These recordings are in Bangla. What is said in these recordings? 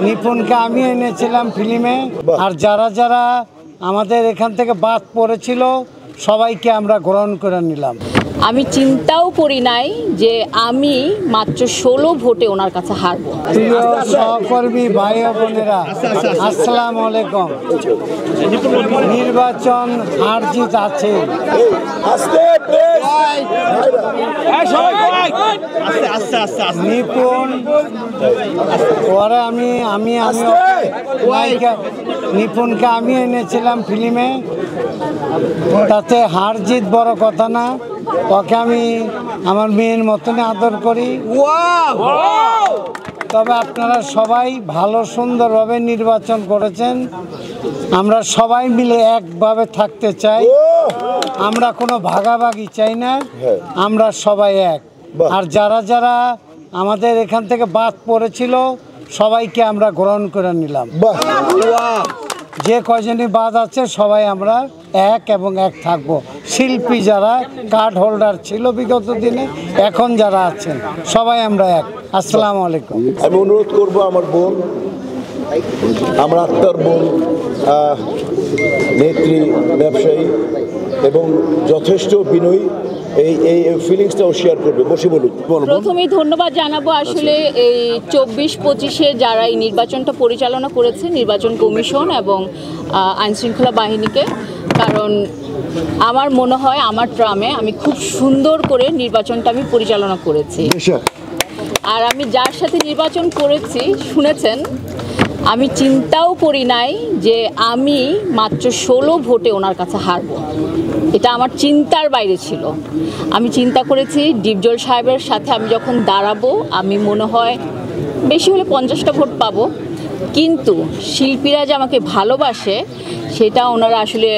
নিপুণকে আমি এনেছিলাম ফিল্মে, আর যারা যারা আমাদের এখান থেকে বাদ পড়েছিল সবাইকে আমরা গ্রহণ করে নিলাম। আমি চিন্তাও করি নাই যে আমি মাত্র 16 ভোটে ওনার কাছে হারবো। প্রিয় সহকর্মী ভাই বোনেরা, আসসালামু আলাইকুম। নির্বাচন হার জিত আছে, নিপুণ পরে আমি নিপুণকে আমি এনেছিলাম ফিল্মে, তাতে হার জিত বড় কথা না। ওকে আমি আমার মেয়ের মতনই আদর করি। তবে আপনারা সবাই ভালো সুন্দরভাবে নির্বাচন করেছেন। আমরা সবাই মিলে একভাবে থাকতে চাই, আমরা কোনো ভাগাভাগি চাই না, আমরা সবাই এক। আর যারা যারা আমাদের এখান থেকে বাদ পড়েছিল সবাইকে আমরা গ্রহণ করে নিলাম। যে কয়জনই বাদ আছে সবাই আমরা এক এবং এক থাকবো। শিল্পী যারা কার্ড হোল্ডার ছিল বিগত দিনে, এখন যারা আছেন সবাই আমরা এক। আসসালামু আলাইকুম। আমি অনুরোধ করব আমার বোন, আমার আত্মার বোন, নেত্রী, ব্যবসায়ী এবং যথেষ্ট বিনয়ী, এই ফিলিংসটাও শেয়ার করবে। বসে বলুন। প্রথমেই ধন্যবাদ জানাবো আসলে এই 24-25-এ যারা এই নির্বাচনটা পরিচালনা করেছে, নির্বাচন কমিশন এবং আইনশৃঙ্খলা বাহিনীকে। কারণ আমার মনে হয় আমার ট্রামে আমি খুব সুন্দর করে নির্বাচনটা আমি পরিচালনা করেছি। আর আমি যার সাথে নির্বাচন করেছি শুনেছেন, আমি চিন্তাও করি নাই যে আমি মাত্র 16 ভোটে ওনার কাছে হারবো। এটা আমার চিন্তার বাইরে ছিল। আমি চিন্তা করেছি ডিপজল সাহেবের সাথে আমি যখন দাঁড়াবো আমি মনে হয় বেশি হলে 50টা ভোট পাবো। কিন্তু শিল্পীরা যে আমাকে ভালোবাসে সেটা ওনারা আসলে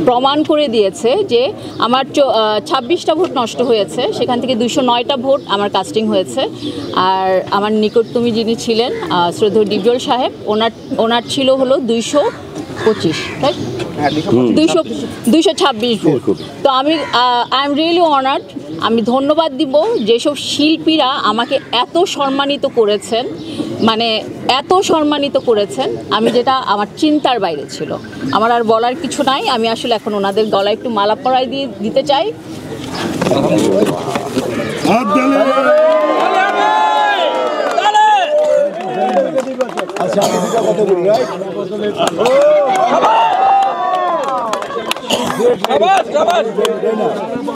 প্রমাণ করে দিয়েছে যে আমার 26টা ভোট নষ্ট হয়েছে, সেখান থেকে 209টা ভোট আমার কাস্টিং হয়েছে। আর আমার নিকটতমী যিনি ছিলেন শ্রদ্ধেয় ডিপজল সাহেব, ওনার ছিল হলো 225, রাইট, 226 ভোট। তো আই এম রিয়েলি অনার্ড। আমি ধন্যবাদ দিব যেসব শিল্পীরা আমাকে এত সম্মানিত করেছেন, মানে এত সম্মানিত করেছেন, আমি যেটা আমার চিন্তার বাইরে ছিল। আমার আর বলার কিছু নাই। আমি আসলে এখন ওনাদের গলায় একটু মালা পরাই দিতে চাই। আচ্ছা